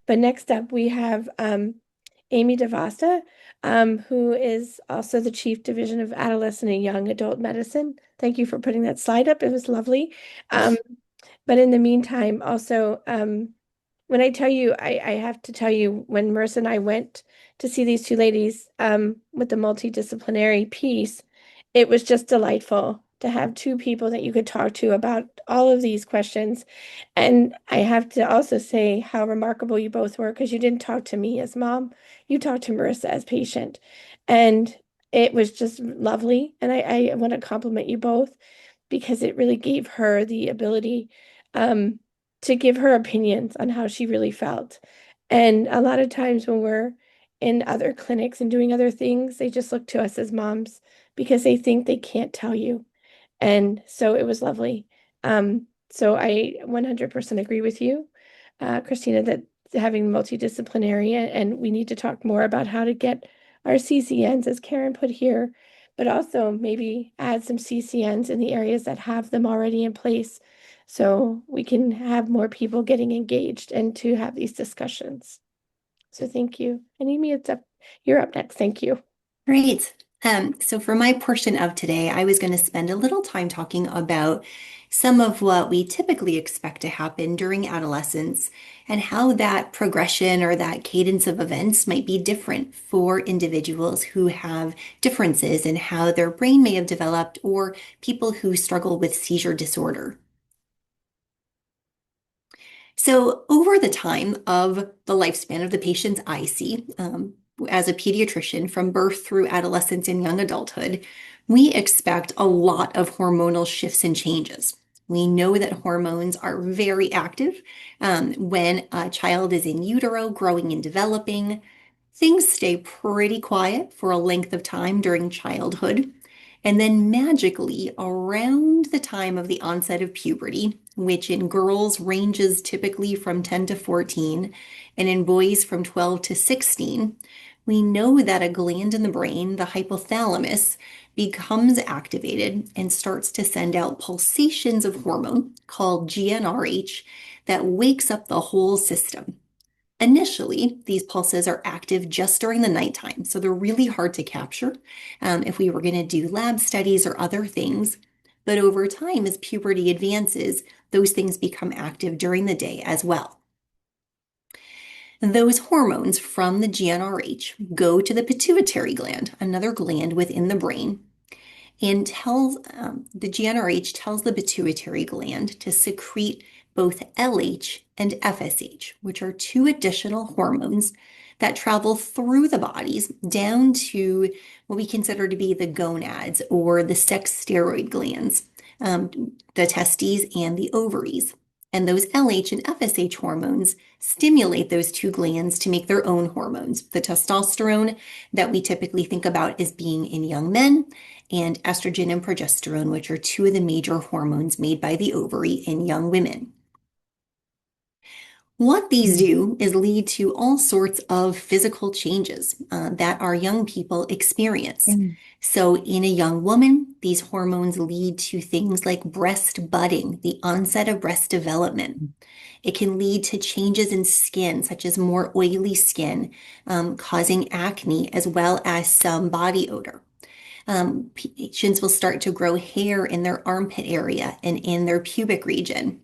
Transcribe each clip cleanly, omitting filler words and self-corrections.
But next up, we have Amy DiVasta, who is also the Chief Division of Adolescent and Young Adult Medicine. Thank you for putting that slide up. It was lovely. Um, but in the meantime, also, when I tell you, I have to tell you, when Marissa and I went to see these two ladies with the multidisciplinary piece, it was just delightful to have two people that you could talk to about all of these questions. And I have to also say how remarkable you both were, because you didn't talk to me as mom, you talked to Marissa as patient. And it was just lovely. And I want to compliment you both because it really gave her the ability to give her opinions on how she really felt. And a lot of times when we're in other clinics and doing other things, they just look to us as moms because they think they can't tell you. And so it was lovely. So I 100% agree with you, Christina, that having multidisciplinary and we need to talk more about how to get our CCNs, as Karen put here, but also maybe add some CCNs in the areas that have them already in place so we can have more people getting engaged and to have these discussions. So thank you. And Amy, you're up next. Thank you. Great. So for my portion of today, I was going to spend a little time talking about some of what we typically expect to happen during adolescence and how that progression or that cadence of events might be different for individuals who have differences in how their brain may have developed or people who struggle with seizure disorder. So, over the time of the lifespan of the patients I see, as a pediatrician from birth through adolescence and young adulthood, we expect a lot of hormonal shifts and changes. We know that hormones are very active when a child is in utero, growing and developing. Things stay pretty quiet for a length of time during childhood. And then magically, around the time of the onset of puberty, which in girls ranges typically from 10 to 14, and in boys from 12 to 16, we know that a gland in the brain, the hypothalamus, becomes activated and starts to send out pulsations of hormone called GnRH that wakes up the whole system. Initially, these pulses are active just during the nighttime, so they're really hard to capture if we were going to do lab studies or other things. But over time, as puberty advances, those things become active during the day as well. Those hormones from the GnRH go to the pituitary gland, another gland within the brain, and tells the GnRH tells the pituitary gland to secrete both LH and FSH, which are two additional hormones that travel through the bodies down to what we consider to be the gonads or the sex steroid glands, the testes and the ovaries. And those LH and FSH hormones stimulate those two glands to make their own hormones. The testosterone that we typically think about as being in young men, and estrogen and progesterone, which are two of the major hormones made by the ovary in young women. What these do is lead to all sorts of physical changes that our young people experience. So, in a young woman, these hormones lead to things like breast budding, the onset of breast development. It can lead to changes in skin, such as more oily skin, causing acne, as well as some body odor. Patients will start to grow hair in their armpit area and in their pubic region.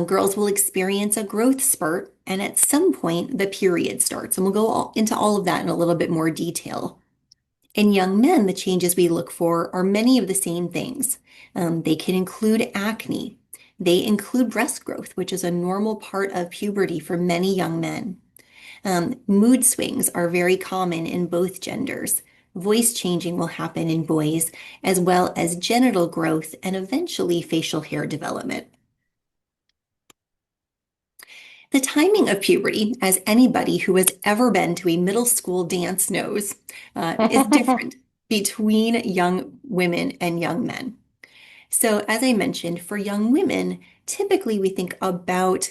Girls will experience a growth spurt, and at some point, the period starts. And we'll go into all of that in a little bit more detail. In young men, the changes we look for are many of the same things. They can include acne. They include breast growth, which is a normal part of puberty for many young men. Mood swings are very common in both genders. Voice changing will happen in boys, as well as genital growth and eventually facial hair development. The timing of puberty, as anybody who has ever been to a middle school dance knows, is different between young women and young men. So, as I mentioned, for young women, typically we think about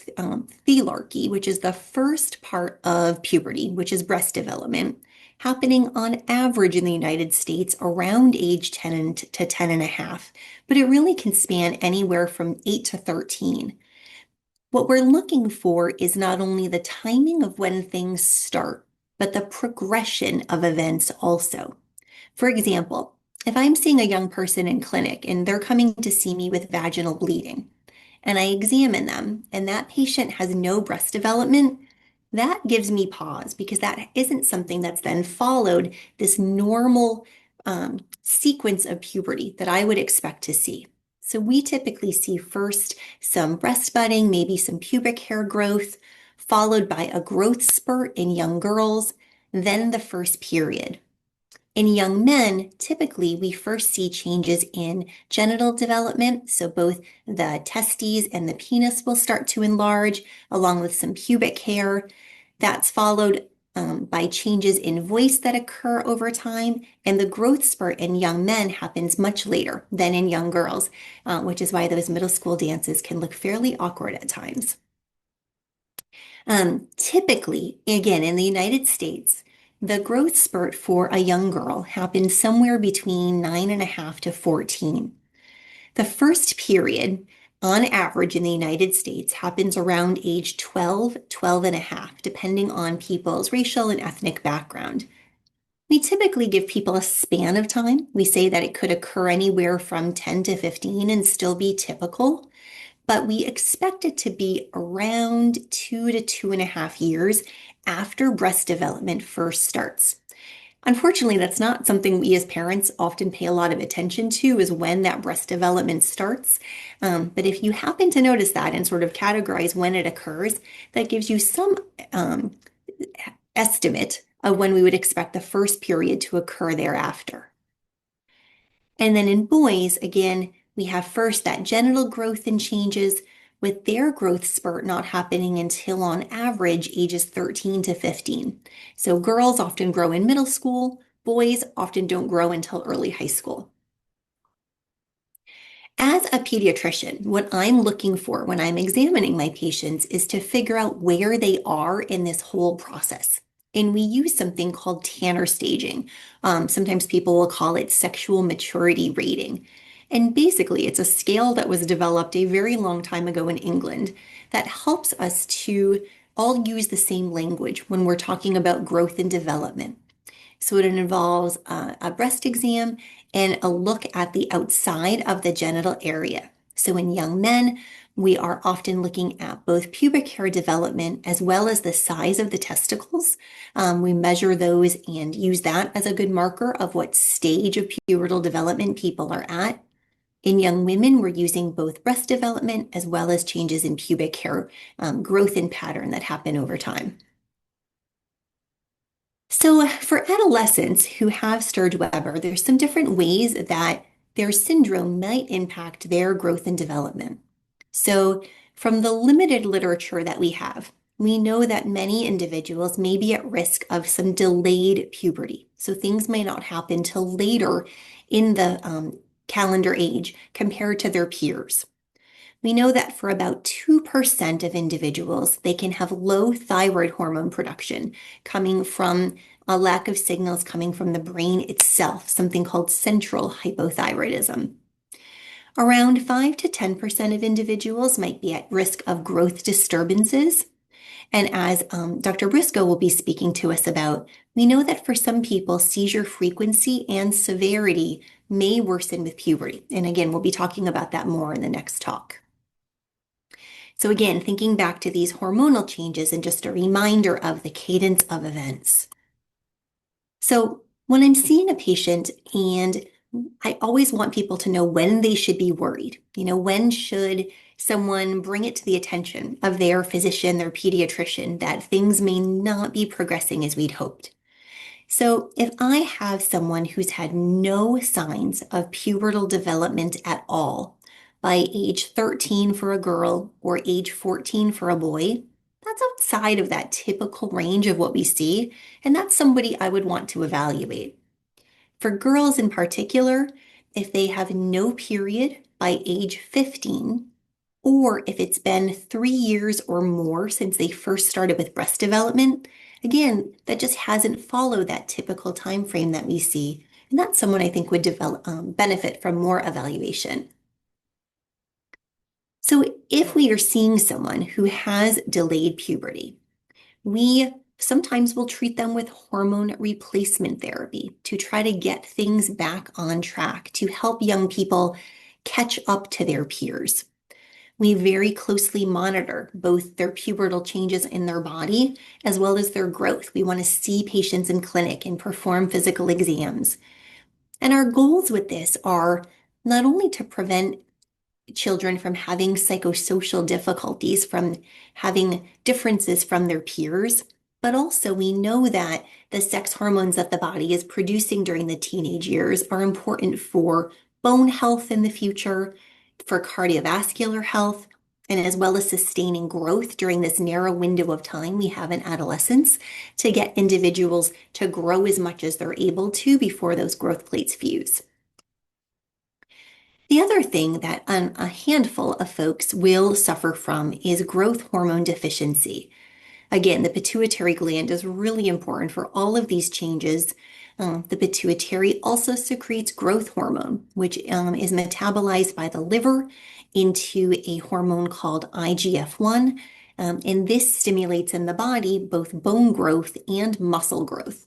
thelarchy, which is the first part of puberty, which is breast development, happening on average in the United States around age 10 to 10 and a half, but it really can span anywhere from 8 to 13. What we're looking for is not only the timing of when things start, but the progression of events also. For example, if I'm seeing a young person in clinic and they're coming to see me with vaginal bleeding, and I examine them, and that patient has no breast development, that gives me pause because that isn't something that's then followed this normal sequence of puberty that I would expect to see. So we typically see first some breast budding, maybe some pubic hair growth, followed by a growth spurt in young girls, then the first period. In young men, typically we first see changes in genital development, so both the testes and the penis will start to enlarge, along with some pubic hair. That's followed by changes in voice that occur over time, and the growth spurt in young men happens much later than in young girls, which is why those middle school dances can look fairly awkward at times. Typically, again, in the United States, the growth spurt for a young girl happens somewhere between 9.5 to 14. The first period, on average in the United States, happens around age 12, 12 and a half, depending on people's racial and ethnic background. We typically give people a span of time. We say that it could occur anywhere from 10 to 15 and still be typical, but we expect it to be around 2 to 2.5 years after breast development first starts. Unfortunately, that's not something we as parents often pay a lot of attention to, is when that breast development starts. But if you happen to notice that and sort of categorize when it occurs, that gives you some estimate of when we would expect the first period to occur thereafter. And then in boys, again, we have first that genital growth and changes, with their growth spurt not happening until on average ages 13 to 15. So girls often grow in middle school, boys often don't grow until early high school. As a pediatrician, what I'm looking for when I'm examining my patients is to figure out where they are in this whole process. And we use something called Tanner staging. Sometimes people will call it sexual maturity rating. And basically, it's a scale that was developed a very long time ago in England that helps us to all use the same language when we're talking about growth and development. So it involves a breast exam and a look at the outside of the genital area. So in young men, we are often looking at both pubic hair development as well as the size of the testicles. We measure those and use that as a good marker of what stage of pubertal development people are at. In young women, we're using both breast development as well as changes in pubic hair growth and pattern that happen over time. So for adolescents who have Sturge-Weber, there's some different ways that their syndrome might impact their growth and development. So from the limited literature that we have, we know that many individuals may be at risk of some delayed puberty. So things may not happen till later in the calendar age compared to their peers. We know that for about 2% of individuals, they can have low thyroid hormone production coming from a lack of signals coming from the brain itself, something called central hypothyroidism. Around 5 to 10% of individuals might be at risk of growth disturbances. And as Dr. Briscoe will be speaking to us about, we know that for some people, seizure frequency and severity may worsen with puberty. And again, we'll be talking about that more in the next talk. So again, thinking back to these hormonal changes and just a reminder of the cadence of events. So when I'm seeing a patient, and I always want people to know when they should be worried. When should someone bring it to the attention of their physician, their pediatrician, that things may not be progressing as we'd hoped. So if I have someone who's had no signs of pubertal development at all by age 13 for a girl or age 14 for a boy, that's outside of that typical range of what we see, and that's somebody I would want to evaluate. For girls in particular, if they have no period by age 15, or if it's been 3 years or more since they first started with breast development, again, that just hasn't followed that typical time frame that we see. And that's someone I think would benefit from more evaluation. So If we are seeing someone who has delayed puberty, we sometimes will treat them with hormone replacement therapy to try to get things back on track to help young people catch up to their peers. We very closely monitor both their pubertal changes in their body as well as their growth. We want to see patients in clinic and perform physical exams. And our goals with this are not only to prevent children from having psychosocial difficulties, from having differences from their peers, but also we know that the sex hormones that the body is producing during the teenage years are important for bone health in the future, for cardiovascular health, and as well as sustaining growth during this narrow window of time we have in adolescence to get individuals to grow as much as they're able to before those growth plates fuse. The other thing that a handful of folks will suffer from is growth hormone deficiency. Again, the pituitary gland is really important for all of these changes. The pituitary also secretes growth hormone, which is metabolized by the liver into a hormone called IGF-1. And this stimulates in the body both bone growth and muscle growth.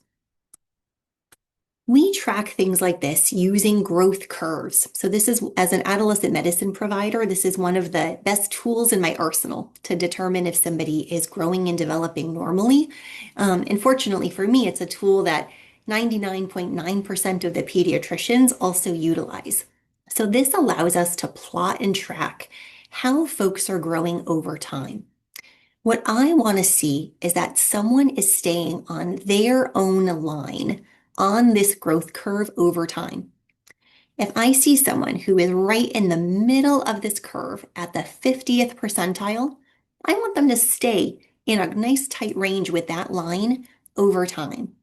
We track things like this using growth curves. So this is, as an adolescent medicine provider, this is one of the best tools in my arsenal to determine if somebody is growing and developing normally. And fortunately for me, it's a tool that 99.9% of the pediatricians also utilize. So this allows us to plot and track how folks are growing over time. What I want to see is that someone is staying on their own line on this growth curve over time. If I see someone who is right in the middle of this curve at the 50th percentile, I want them to stay in a nice tight range with that line over time.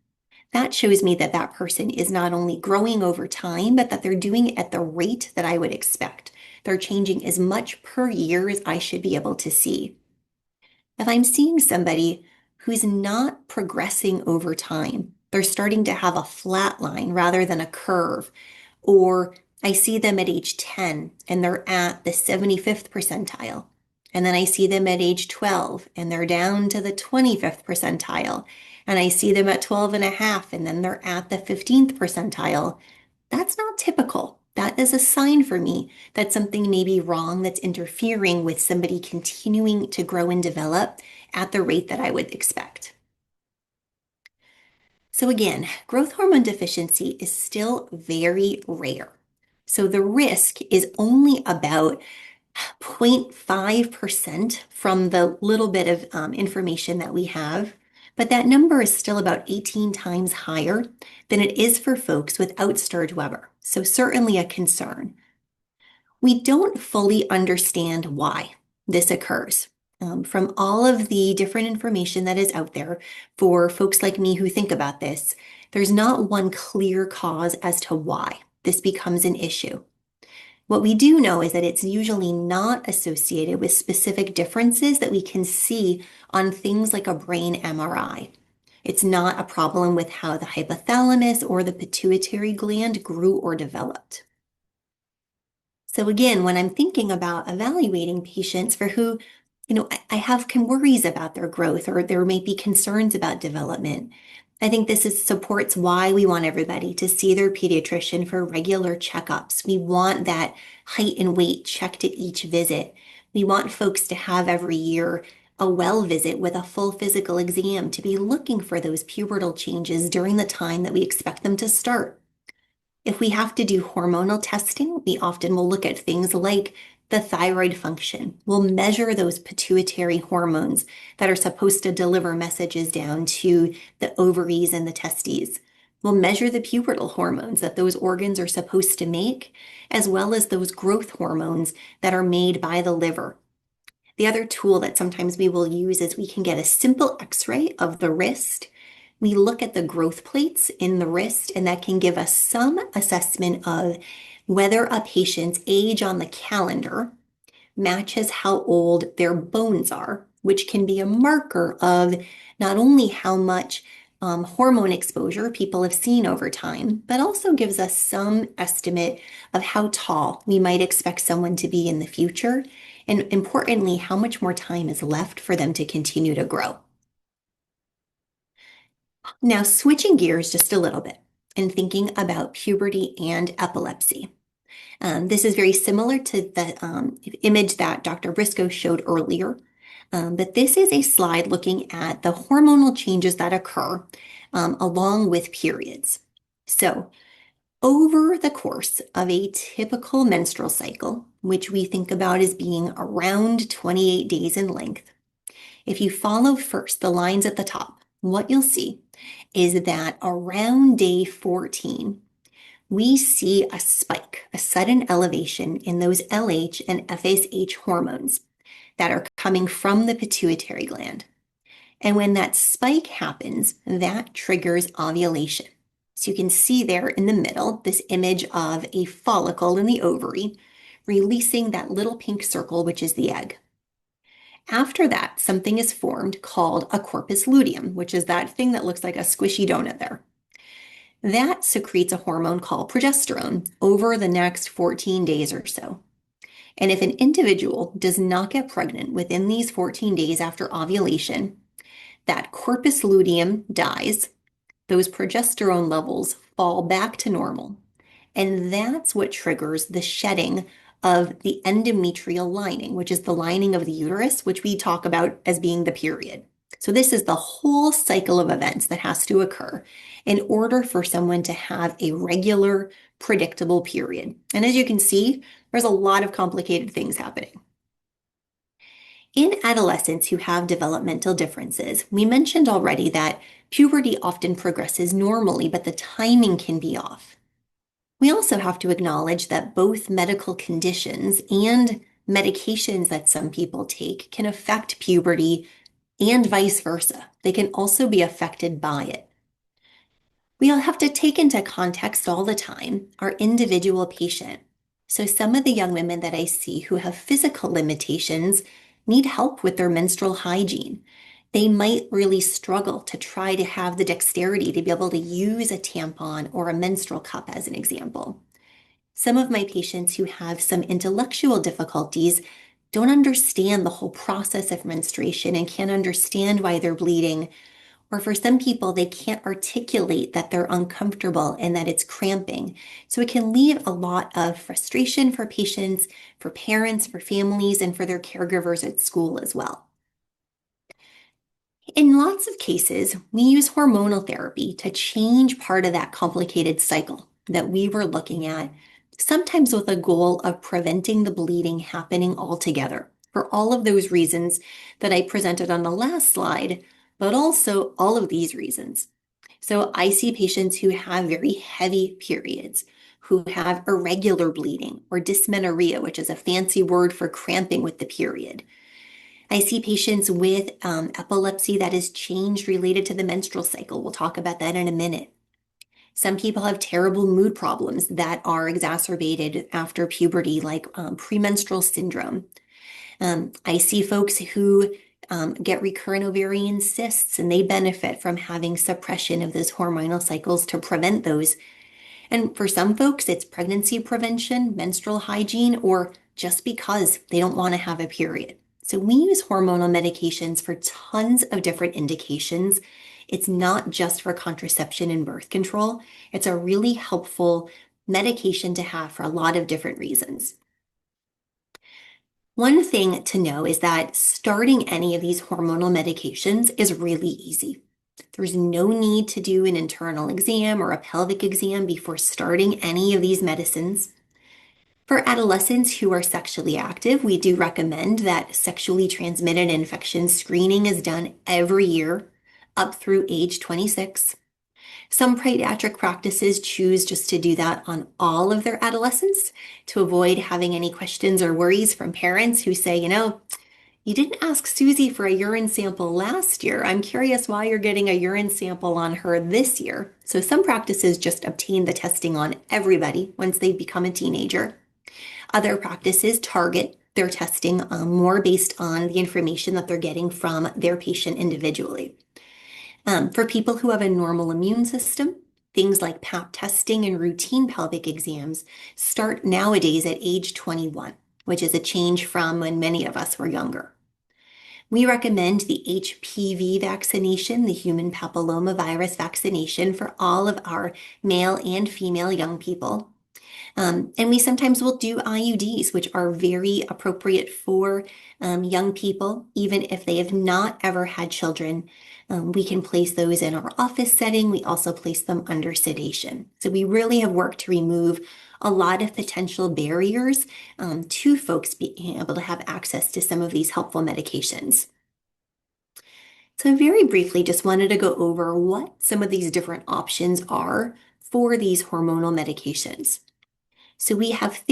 That shows me that that person is not only growing over time, but that they're doing it at the rate that I would expect. They're changing as much per year as I should be able to see. If I'm seeing somebody who's not progressing over time, they're starting to have a flat line rather than a curve, or I see them at age 10 and they're at the 75th percentile, and then I see them at age 12 and they're down to the 25th percentile, and I see them at 12 and a half and then they're at the 15th percentile. That's not typical. That is a sign for me that something may be wrong that's interfering with somebody continuing to grow and develop at the rate that I would expect. So again, growth hormone deficiency is still very rare. So the risk is only about 0.5% from the little bit of information that we have, but that number is still about 18 times higher than it is for folks without Sturge-Weber. So certainly a concern. We don't fully understand why this occurs. From all of the different information that is out there for folks like me who think about this, there's not one clear cause as to why this becomes an issue. What we do know is that it's usually not associated with specific differences that we can see on things like a brain MRI. It's not a problem with how the hypothalamus or the pituitary gland grew or developed. So again, when I'm thinking about evaluating patients for who, I have worries about their growth or there may be concerns about development, I think this supports why we want everybody to see their pediatrician for regular checkups. We want that height and weight checked at each visit. We want folks to have every year a well visit with a full physical exam to be looking for those pubertal changes during the time that we expect them to start. If we have to do hormonal testing, we often will look at things like the thyroid function. We'll measure those pituitary hormones that are supposed to deliver messages down to the ovaries and the testes. We'll measure the pubertal hormones that those organs are supposed to make, as well as those growth hormones that are made by the liver. The other tool that sometimes we will use is we can get a simple x-ray of the wrist. We look at the growth plates in the wrist, and that can give us some assessment of whether a patient's age on the calendar matches how old their bones are, which can be a marker of not only how much hormone exposure people have seen over time, but also gives us some estimate of how tall we might expect someone to be in the future, and importantly, how much more time is left for them to continue to grow. Now, switching gears just a little bit and thinking about puberty and epilepsy. This is very similar to the image that Dr. Briscoe showed earlier, but this is a slide looking at the hormonal changes that occur along with periods. So, over the course of a typical menstrual cycle, which we think about as being around 28 days in length, if you follow first the lines at the top, what you'll see is that around day 14, we see a spike, a sudden elevation in those LH and FSH hormones that are coming from the pituitary gland. And when that spike happens, that triggers ovulation. So you can see there in the middle, this image of a follicle in the ovary releasing that little pink circle, which is the egg. After that, something is formed called a corpus luteum, which is that thing that looks like a squishy donut there. That secretes a hormone called progesterone over the next 14 days or so. And if an individual does not get pregnant within these 14 days after ovulation, that corpus luteum dies, those progesterone levels fall back to normal. And that's what triggers the shedding of the endometrial lining, which is the lining of the uterus, which we talk about as being the period. So this is the whole cycle of events that has to occur in order for someone to have a regular, predictable period. And as you can see, there's a lot of complicated things happening. In adolescents who have developmental differences, we mentioned already that puberty often progresses normally, but the timing can be off. We also have to acknowledge that both medical conditions and medications that some people take can affect puberty and vice versa. They can also be affected by it. We all have to take into context all the time our individual patient. So some of the young women that I see who have physical limitations need help with their menstrual hygiene. They might really struggle to try to have the dexterity to be able to use a tampon or a menstrual cup as an example. Some of my patients who have some intellectual difficulties don't understand the whole process of menstruation and can't understand why they're bleeding. Or for some people, they can't articulate that they're uncomfortable and that it's cramping. So it can leave a lot of frustration for patients, for parents, for families, and for their caregivers at school as well. In lots of cases, we use hormonal therapy to change part of that complicated cycle that we were looking at, sometimes with a goal of preventing the bleeding happening altogether, for all of those reasons that I presented on the last slide, but also all of these reasons. So I see patients who have very heavy periods, who have irregular bleeding or dysmenorrhea, which is a fancy word for cramping with the period. I see patients with epilepsy that is changed related to the menstrual cycle. We'll talk about that in a minute. Some people have terrible mood problems that are exacerbated after puberty, like premenstrual syndrome. I see folks who get recurrent ovarian cysts, and they benefit from having suppression of those hormonal cycles to prevent those. And for some folks, it's pregnancy prevention, menstrual hygiene, or just because they don't want to have a period. So we use hormonal medications for tons of different indications. It's not just for contraception and birth control. It's a really helpful medication to have for a lot of different reasons. One thing to know is that starting any of these hormonal medications is really easy. There's no need to do an internal exam or a pelvic exam before starting any of these medicines. For adolescents who are sexually active, we do recommend that sexually transmitted infection screening is done every year up through age 26. Some pediatric practices choose just to do that on all of their adolescents to avoid having any questions or worries from parents who say, you didn't ask Susie for a urine sample last year. I'm curious why you're getting a urine sample on her this year. So some practices just obtain the testing on everybody once they become a teenager. Other practices target their testing more based on the information that they're getting from their patient individually. For people who have a normal immune system, things like pap testing and routine pelvic exams start nowadays at age 21, which is a change from when many of us were younger. We recommend the HPV vaccination, the human papillomavirus vaccination, for all of our male and female young people. And we sometimes will do IUDs, which are very appropriate for young people, even if they have not ever had children. We can place those in our office setting. We also place them under sedation. So we really have worked to remove a lot of potential barriers to folks being able to have access to some of these helpful medications. So I very briefly just wanted to go over what some of these different options are for these hormonal medications. So we have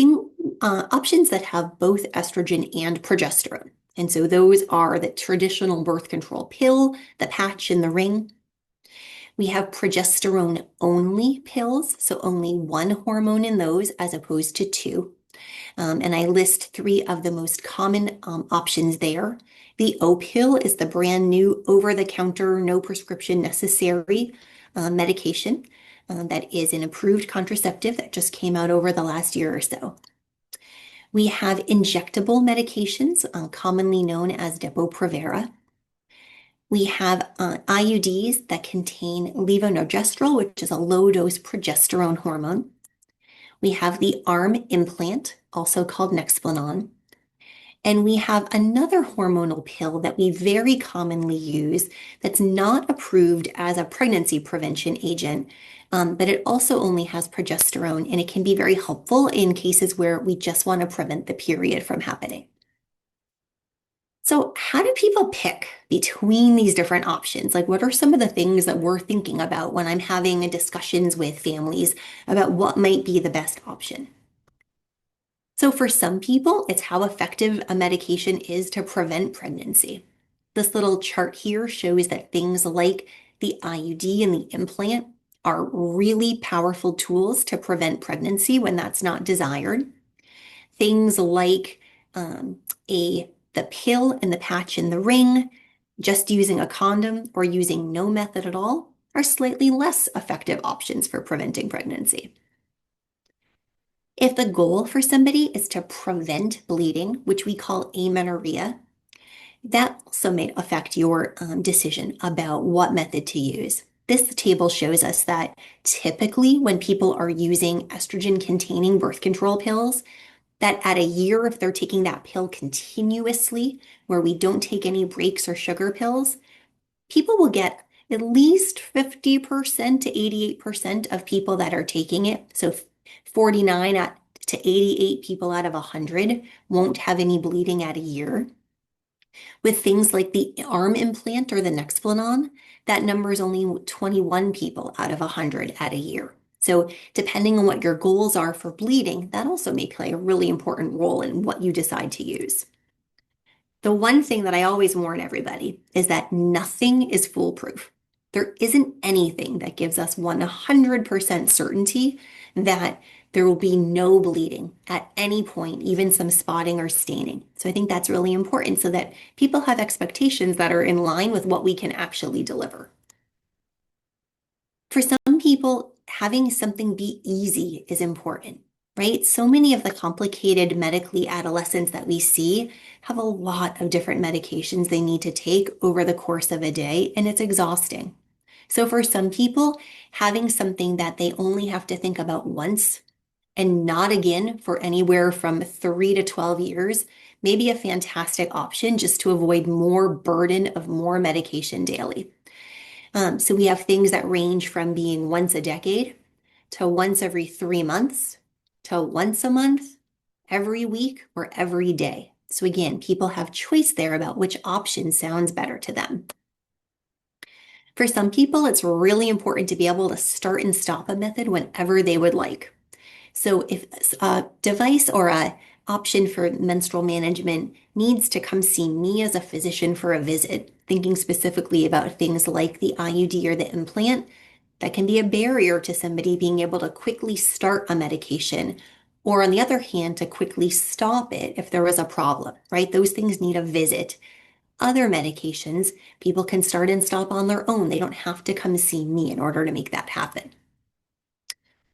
options that have both estrogen and progesterone. And so those are the traditional birth control pill, the patch, and the ring. We have progesterone only pills, so only one hormone in those as opposed to two. And I list three of the most common options there. The O pill is the brand new over-the-counter, no prescription necessary medication that is an approved contraceptive that just came out over the last year or so. We have injectable medications, commonly known as Depo-Provera. We have IUDs that contain levonorgestrel, which is a low-dose progesterone hormone. We have the arm implant, also called Nexplanon. And we have another hormonal pill that we very commonly use that's not approved as a pregnancy prevention agent, but it also only has progesterone, and it can be very helpful in cases where we just want to prevent the period from happening. So how do people pick between these different options? Like, what are some of the things that we're thinking about when I'm having discussions with families about what might be the best option? So for some people, it's how effective a medication is to prevent pregnancy. This little chart here shows that things like the IUD and the implant are really powerful tools to prevent pregnancy when that's not desired. Things like the pill and the patch and the ring, just using a condom or using no method at all, are slightly less effective options for preventing pregnancy. If the goal for somebody is to prevent bleeding, which we call amenorrhea, that also may affect your decision about what method to use. This table shows us that typically when people are using estrogen-containing birth control pills, that at a year, if they're taking that pill continuously, where we don't take any breaks or sugar pills, people will get at least 50% to 88% of people that are taking it. So 49 to 88 people out of 100 won't have any bleeding at a year. With things like the arm implant or the Nexplanon, that number is only 21 people out of 100 at a year. So depending on what your goals are for bleeding, that also may play a really important role in what you decide to use. The one thing that I always warn everybody is that nothing is foolproof. There isn't anything that gives us 100% certainty that there will be no bleeding at any point, even some spotting or staining. So I think that's really important so that people have expectations that are in line with what we can actually deliver. For some people, having something be easy is important, right? So many of the complicated medically adolescents that we see have a lot of different medications they need to take over the course of a day, and it's exhausting. So for some people, having something that they only have to think about once and not again for anywhere from 3 to 12 years may be a fantastic option just to avoid more burden of more medication daily. So we have things that range from being once a decade to once every 3 months to once a month, every week, or every day. So again, people have choice there about which option sounds better to them. For some people, it's really important to be able to start and stop a method whenever they would like. So if a device or a option for menstrual management needs to come see me as a physician for a visit, thinking specifically about things like the IUD or the implant, that can be a barrier to somebody being able to quickly start a medication, or on the other hand, to quickly stop it if there was a problem, right? Those things need a visit. other medications, people can start and stop on their own. They don't have to come see me in order to make that happen.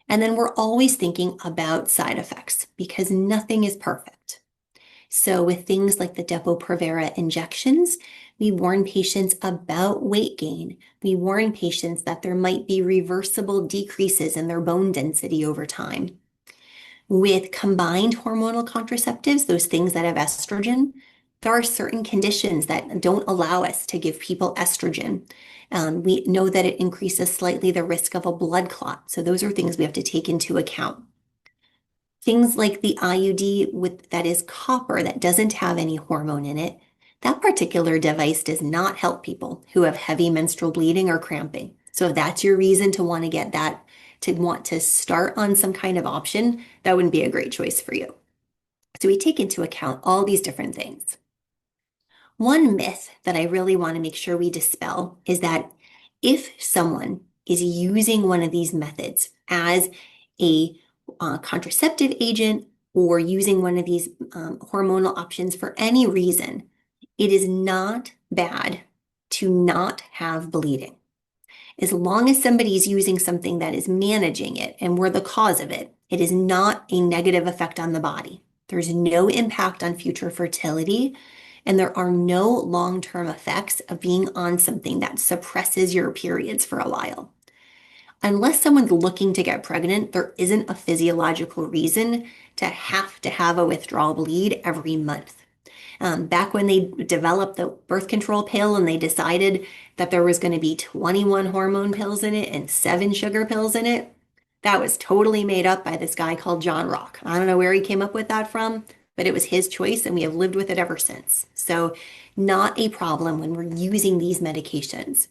And then we're always thinking about side effects because nothing is perfect. So with things like the Depo-Provera injections, we warn patients about weight gain. We warn patients that there might be reversible decreases in their bone density over time. With combined hormonal contraceptives, those things that have estrogen, there are certain conditions that don't allow us to give people estrogen. We know that it increases slightly the risk of a blood clot. So those are things we have to take into account. Things like the IUD that is copper that doesn't have any hormone in it, that particular device does not help people who have heavy menstrual bleeding or cramping. So if that's your reason to want to get that, to want to start on some kind of option, that wouldn't be a great choice for you. So we take into account all these different things. One myth that I really want to make sure we dispel is that if someone is using one of these methods as a contraceptive agent or using one of these hormonal options for any reason, it is not bad to not have bleeding. As long as somebody is using something that is managing it and we're the cause of it, it is not a negative effect on the body. There's no impact on future fertility, and there are no long-term effects of being on something that suppresses your periods for a while. Unless someone's looking to get pregnant, there isn't a physiological reason to have a withdrawal bleed every month. Back when they developed the birth control pill and they decided that there was going to be 21 hormone pills in it and 7 sugar pills in it, that was totally made up by this guy called John Rock. I don't know where he came up with that from, but it was his choice and we have lived with it ever since. So not a problem when we're using these medications.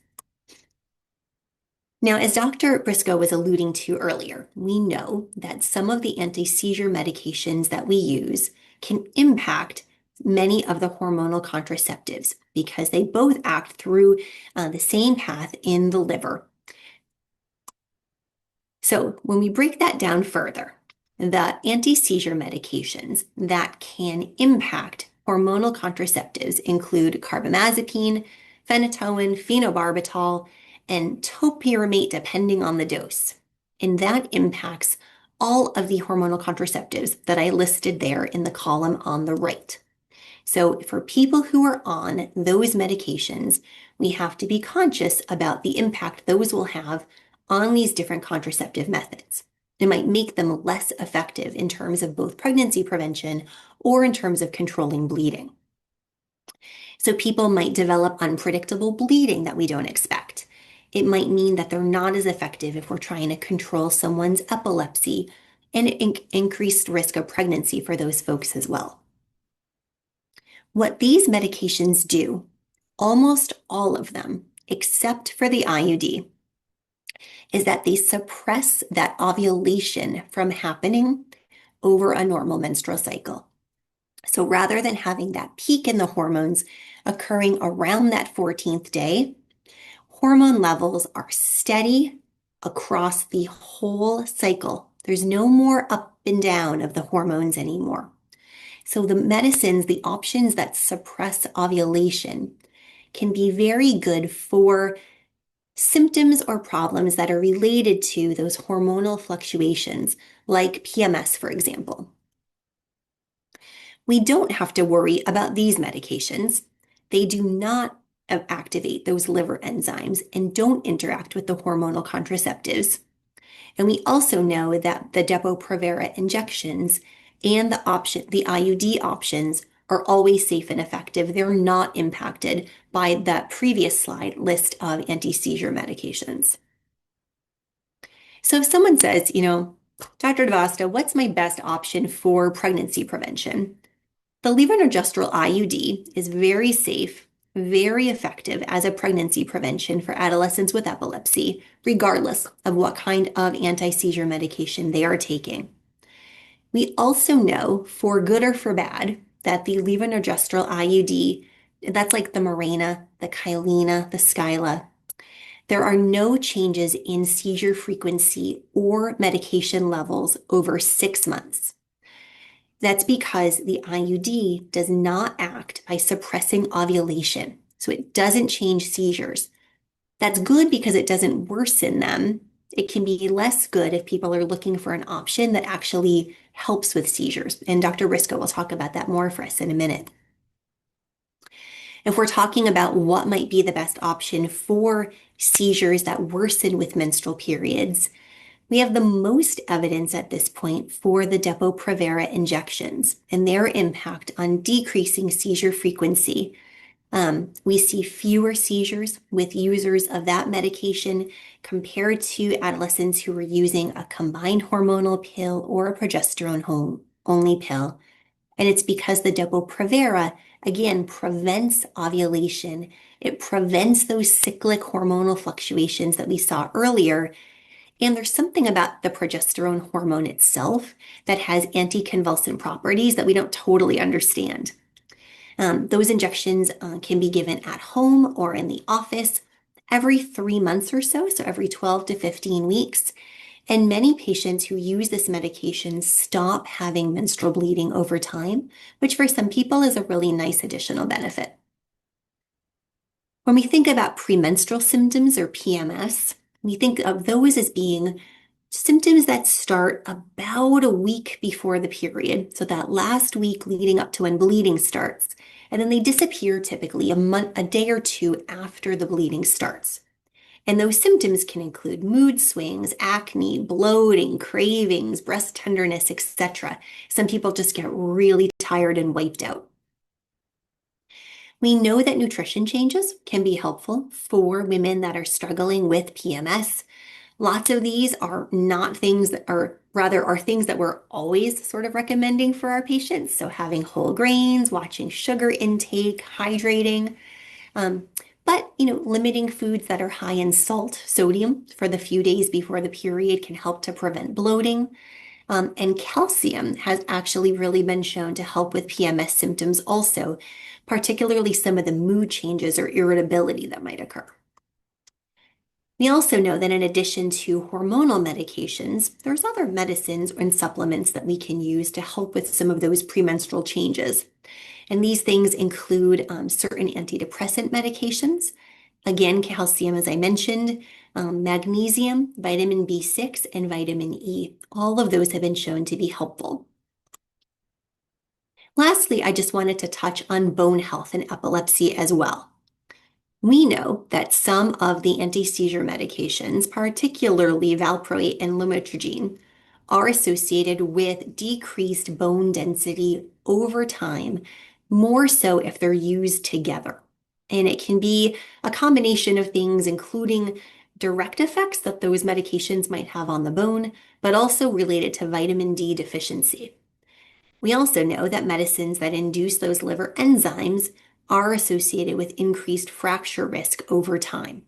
Now, as Dr. Briscoe was alluding to earlier, we know that some of the anti-seizure medications that we use can impact many of the hormonal contraceptives because they both act through the same path in the liver. So when we break that down further, the anti-seizure medications that can impact hormonal contraceptives include carbamazepine, phenytoin, phenobarbital, and topiramate depending on the dose. And that impacts all of the hormonal contraceptives that I listed there in the column on the right. So for people who are on those medications, we have to be conscious about the impact those will have on these different contraceptive methods. It might make them less effective in terms of both pregnancy prevention or in terms of controlling bleeding. So people might develop unpredictable bleeding that we don't expect. It might mean that they're not as effective if we're trying to control someone's epilepsy and increased risk of pregnancy for those folks as well. What these medications do, almost all of them, except for the IUD, is that they suppress that ovulation from happening over a normal menstrual cycle. So rather than having that peak in the hormones occurring around that 14th day, hormone levels are steady across the whole cycle. There's no more up and down of the hormones anymore. So the medicines, the options that suppress ovulation can be very good for symptoms or problems that are related to those hormonal fluctuations, like PMS, for example. We don't have to worry about these medications. They do not activate those liver enzymes and don't interact with the hormonal contraceptives. And we also know that the Depo-Provera injections and the IUD options are always safe and effective. They're not impacted by the previous slide list of anti-seizure medications. So if someone says, Dr. DiVasta, what's my best option for pregnancy prevention? The levonorgestrel IUD is very safe, very effective as a pregnancy prevention for adolescents with epilepsy, regardless of what kind of anti-seizure medication they are taking. We also know, for good or for bad, that the levonorgestrel IUD, that's like the Mirena, the Kyleena, the Skyla, there are no changes in seizure frequency or medication levels over 6 months. That's because the IUD does not act by suppressing ovulation, so it doesn't change seizures. That's good because it doesn't worsen them. It can be less good if people are looking for an option that actually helps with seizures. And Dr. Briscoe will talk about that more for us in a minute. If we're talking about what might be the best option for seizures that worsen with menstrual periods, we have the most evidence at this point for the Depo-Provera injections and their impact on decreasing seizure frequency. We see fewer seizures with users of that medication compared to adolescents who were using a combined hormonal pill or a progesterone only pill. And it's because the Depo-Provera, again, prevents ovulation. It prevents those cyclic hormonal fluctuations that we saw earlier. And there's something about the progesterone hormone itself that has anticonvulsant properties that we don't totally understand. Those injections can be given at home or in the office every 3 months or so, so every 12 to 15 weeks. And many patients who use this medication stop having menstrual bleeding over time, which for some people is a really nice additional benefit. When we think about premenstrual symptoms or PMS, we think of those as being symptoms that start about a week before the period, so that last week leading up to when bleeding starts, and then they disappear typically a day or two after the bleeding starts. And those symptoms can include mood swings, acne, bloating, cravings, breast tenderness, etc. Some people just get really tired and wiped out. We know that nutrition changes can be helpful for women that are struggling with PMS. Lots of these are not things that are, rather, are things that we're always sort of recommending for our patients. So having whole grains, watching sugar intake, hydrating, but limiting foods that are high in salt, sodium for the few days before the period can help to prevent bloating. And calcium has actually really been shown to help with PMS symptoms also, particularly some of the mood changes or irritability that might occur. We also know that in addition to hormonal medications, there's other medicines and supplements that we can use to help with some of those premenstrual changes. And these things include certain antidepressant medications, again, calcium, as I mentioned, magnesium, vitamin B6, and vitamin E. All of those have been shown to be helpful. Lastly, I just wanted to touch on bone health and epilepsy as well. We know that some of the anti-seizure medications, particularly valproate and lamotrigine, are associated with decreased bone density over time, more so if they're used together. And it can be a combination of things, including direct effects that those medications might have on the bone, but also related to vitamin D deficiency. We also know that medicines that induce those liver enzymes are associated with increased fracture risk over time.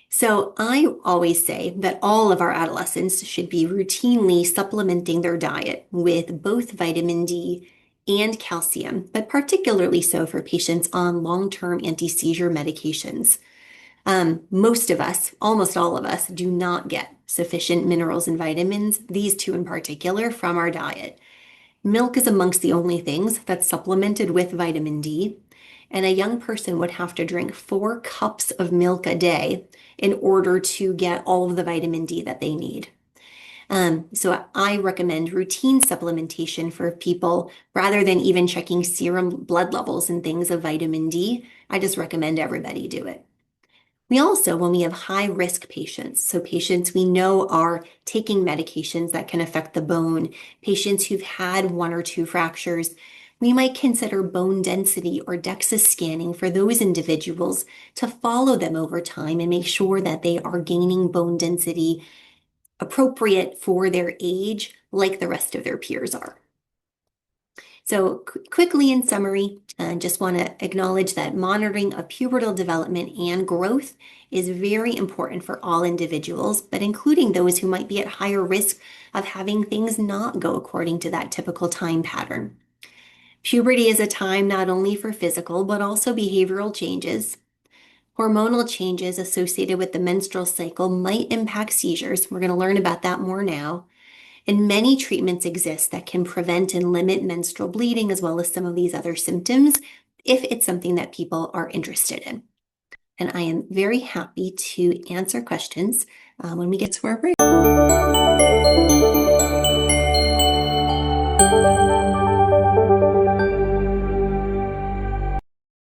So I always say that all of our adolescents should be routinely supplementing their diet with both vitamin D and calcium, but particularly so for patients on long-term anti-seizure medications. Most of us, almost all of us, do not get sufficient minerals and vitamins, these two in particular, from our diet. Milk is amongst the only things that's supplemented with vitamin D, and a young person would have to drink 4 cups of milk a day in order to get all of the vitamin D that they need. So I recommend routine supplementation for people rather than even checking serum blood levels and things of vitamin D. I just recommend everybody do it. We also, when we have high risk patients, so patients we know are taking medications that can affect the bone, patients who've had 1 or 2 fractures, we might consider bone density or DEXA scanning for those individuals to follow them over time and make sure that they are gaining bone density appropriate for their age, like the rest of their peers are. So quickly in summary, I just want to acknowledge that monitoring of pubertal development and growth is very important for all individuals, but including those who might be at higher risk of having things not go according to that typical time pattern. Puberty is a time not only for physical, but also behavioral changes. Hormonal changes associated with the menstrual cycle might impact seizures. We're going to learn about that more now. And many treatments exist that can prevent and limit menstrual bleeding as well as some of these other symptoms if it's something that people are interested in. And I am very happy to answer questions when we get to our break.